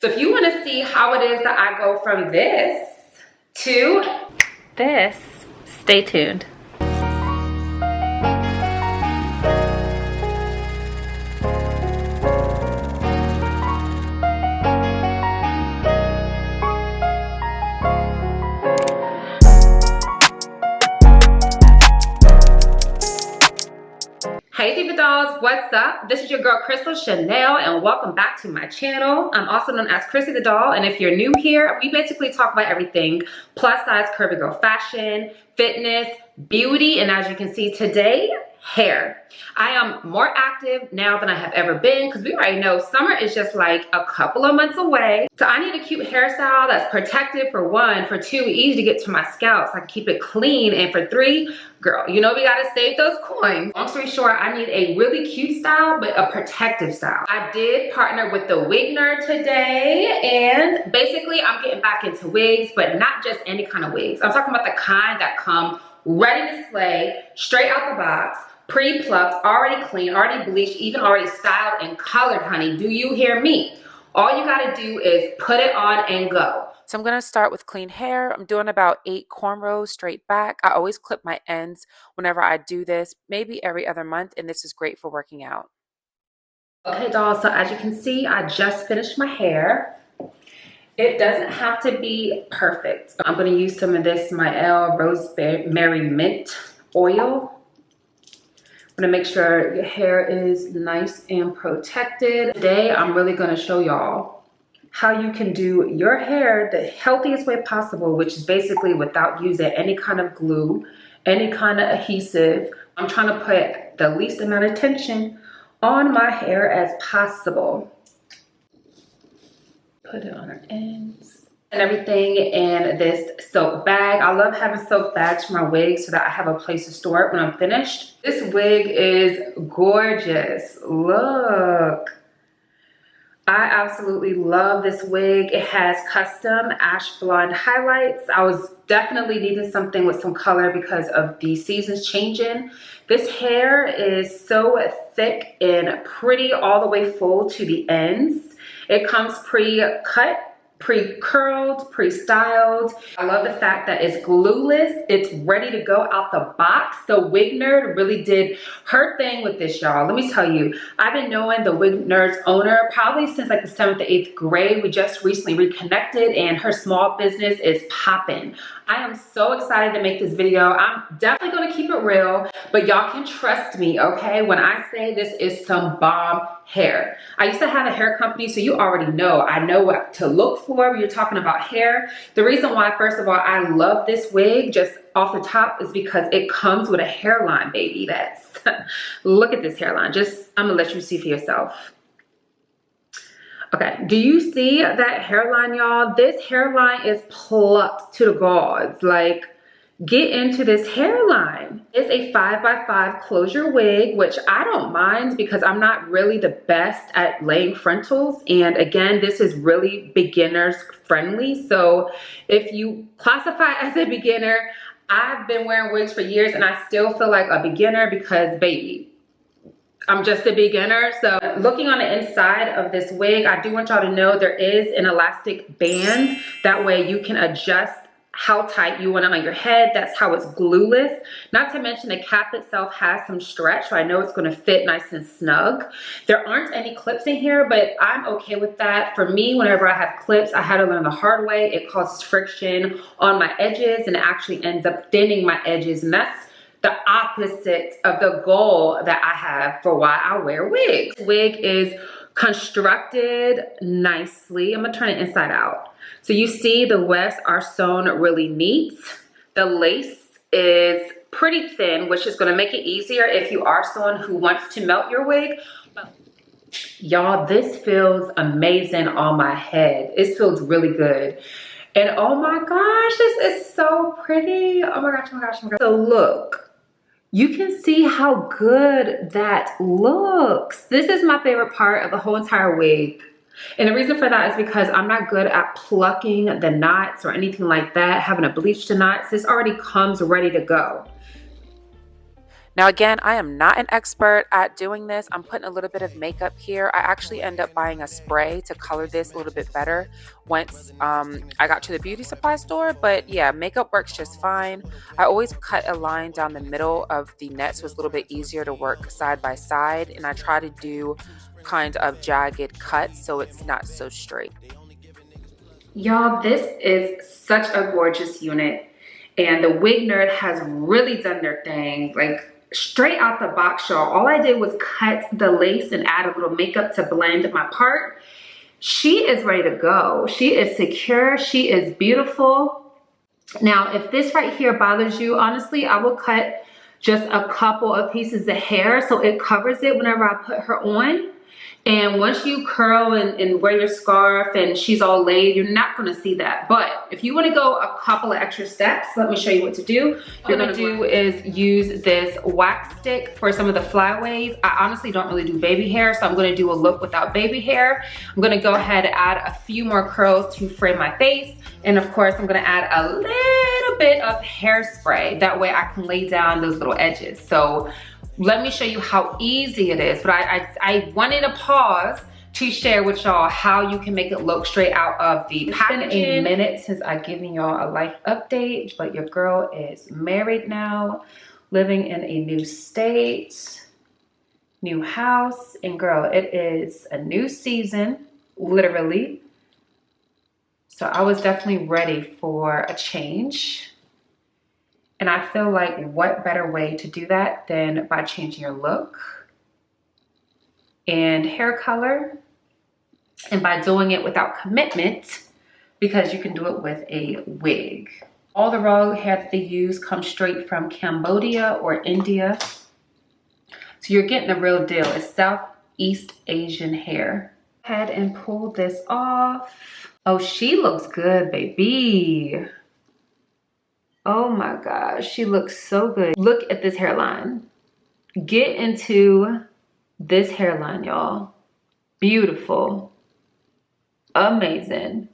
So if you want to see how it is that I go from this to this, stay tuned. Hey Diva Dolls, what's up? This is your girl Crystalchanel and welcome back to my channel. I'm also known as Chrissy the Doll, and if you're new here, we basically talk about everything plus size curvy girl fashion, fitness, beauty, and as you can see today, hair. I am more active now than I have ever been because we already know summer is just like a couple of months away. So I need a cute hairstyle that's protective for one, for two, easy to get to my scalp so I can keep it clean, and for three, girl, you know we gotta save those coins. Long story short, I need a really cute style, but a protective style. I did partner with the wig nerd today, and basically I'm getting back into wigs, but not just any kind of wigs. I'm talking about the kind that come ready to slay, straight out the box, pre-plucked, already clean, already bleached, even already styled and colored, honey. Do you hear me? All you gotta do is put it on and go. So I'm gonna start with clean hair. I'm doing about 8 cornrows straight back. I always clip my ends whenever I do this, maybe every other month, and this is great for working out. Okay, dolls, so as you can see, I just finished my hair. It doesn't have to be perfect. I'm gonna use some of this Mielle Rosemary Mint oil. I'm gonna make sure your hair is nice and protected. Today, I'm really gonna show y'all how you can do your hair the healthiest way possible, which is basically without using any kind of glue, any kind of adhesive. I'm trying to put the least amount of tension on my hair as possible. Put it on our ends and everything in this silk bag. I love having silk bags for my wigs so that I have a place to store it when I'm finished. This wig is gorgeous. Look. I absolutely love this wig. It has custom ash blonde highlights. I was definitely needing something with some color because of the seasons changing. This hair is so thick and pretty all the way full to the ends. It comes pre-cut, pre-curled, pre-styled. I love the fact that it's glueless. It's ready to go out the box. The wig nerd really did her thing with this, y'all. Let me tell you, I've been knowing the wig nerd's owner probably since like the 7th or 8th grade. We just recently reconnected and her small business is popping. I am so excited to make this video. I'm definitely gonna keep it real, but y'all can trust me, okay? When I say this is some bomb hair. I used to have a hair company, so you already know. I know what to look for when you're talking about hair. The reason why, first of all, I love this wig just off the top is because it comes with a hairline, baby. That's, look at this hairline. I'm gonna let you see for yourself. Okay, do you see that hairline, y'all? This hairline is plucked to the gods. Like, get into this hairline. It's a 5x5 closure wig, which I don't mind because I'm not really the best at laying frontals. And again, this is really beginners friendly. So if you classify as a beginner, I've been wearing wigs for years and I still feel like a beginner because, baby, I'm just a beginner. So looking on the inside of this wig, I do want y'all to know there is an elastic band. That way you can adjust how tight you want it on your head. That's how it's glueless. Not to mention the cap itself has some stretch, so I know it's going to fit nice and snug. There aren't any clips in here, but I'm okay with that. For me, whenever I have clips, I had to learn the hard way. It causes friction on my edges and it actually ends up thinning my edges, and that's the opposite of the goal that I have for why I wear wigs. This wig is constructed nicely. I'm gonna turn it inside out. So you see the wefts are sewn really neat. The lace is pretty thin, which is gonna make it easier if you are someone who wants to melt your wig. Y'all, this feels amazing on my head. It feels really good. And oh my gosh, this is so pretty. Oh my gosh, oh my gosh, oh my gosh. So look. You can see how good that looks. This is my favorite part of the whole entire wig. And the reason for that is because I'm not good at plucking the knots or anything like that, having to bleach the knots. This already comes ready to go. Now again, I am not an expert at doing this. I'm putting a little bit of makeup here. I actually end up buying a spray to color this a little bit better once I got to the beauty supply store. But yeah, makeup works just fine. I always cut a line down the middle of the net so it's a little bit easier to work side by side. And I try to do kind of jagged cuts so it's not so straight. Y'all, this is such a gorgeous unit. And the Wig Nerd has really done their thing. Like, straight out the box, y'all. All I did was cut the lace and add a little makeup to blend my part. She is ready to go. She is secure. She is beautiful. Now, if this right here bothers you, honestly, I will cut just a couple of pieces of hair so it covers it whenever I put her on. And once you curl and wear your scarf and she's all laid, you're not going to see that. But if you want to go a couple of extra steps, let me show you what to do. What you're going to do is use this wax stick for some of the flyaways. I honestly don't really do baby hair, so I'm going to do a look without baby hair. I'm going to go ahead and add a few more curls to frame my face. And of course, I'm going to add a little bit of hairspray. That way I can lay down those little edges. So let me show you how easy it is. But I wanted to pause to share with y'all how you can make it look straight out of the packaging. It's been a minute since I've given y'all a life update, but your girl is married now, living in a new state, new house, and girl, it is a new season, literally. So I was definitely ready for a change. And I feel like what better way to do that than by changing your look and hair color, and by doing it without commitment, because you can do it with a wig. All the raw hair that they use comes straight from Cambodia or India. So you're getting the real deal. It's Southeast Asian hair. Go ahead and pull this off. Oh, she looks good, baby. Oh my gosh, she looks so good. Look at this hairline. Get into this hairline, y'all. Beautiful. Amazing.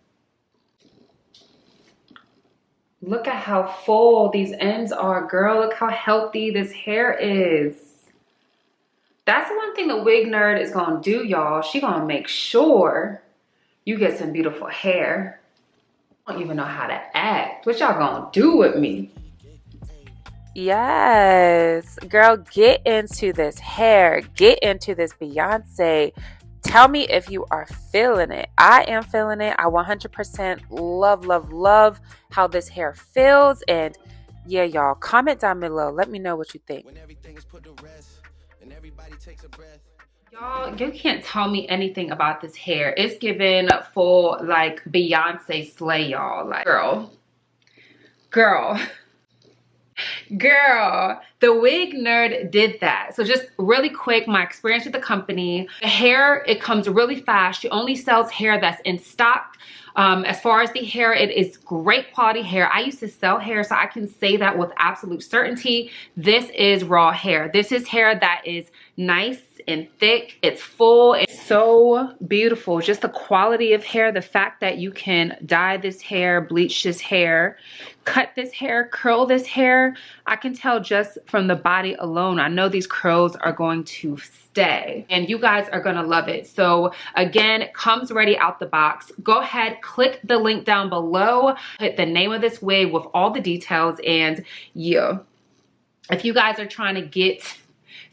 Look at how full these ends are, girl. Look how healthy this hair is. That's one thing the Wig Nerd is gonna do, y'all. She gonna make sure you get some beautiful hair. I don't even know how to act. What y'all gonna do with me? Yes, girl, get into this hair. Get into this Beyonce. Tell me if you are feeling it. I am feeling it. I 100% love how this hair feels. And yeah, y'all, comment down below. Let me know what you think. When everything is put to rest and everybody takes a breath. Y'all, you can't tell me anything about this hair. It's given full like Beyonce slay, y'all. Like, girl, the Wig Nerd did that. So just really quick, my experience with the company. The hair, it comes really fast. She only sells hair that's in stock. As far as the hair, it is great quality hair. I used to sell hair, so I can say that with absolute certainty. This is raw hair. This is hair that is nice and thick. It's full. It's so beautiful. Just the quality of hair, the fact that you can dye this hair, bleach this hair, cut this hair, curl this hair. I can tell just from the body alone. I know these curls are going to stay and you guys are gonna love it. So again, it comes ready out the box. Go ahead, click the link down below, hit the name of this wig with all the details. And yeah, if you guys are trying to get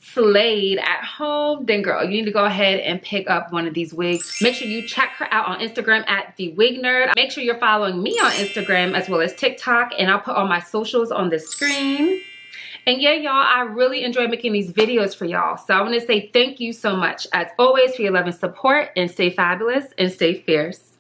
slayed at home, then girl, you need to go ahead and pick up one of these wigs. Make sure you check her out on Instagram at The Wig Nerd. Make sure you're following me on Instagram as well as TikTok, and I'll put all my socials on the screen. And yeah, y'all, I really enjoy making these videos for y'all. So I want to say thank you so much as always for your love and support, and stay fabulous and stay fierce.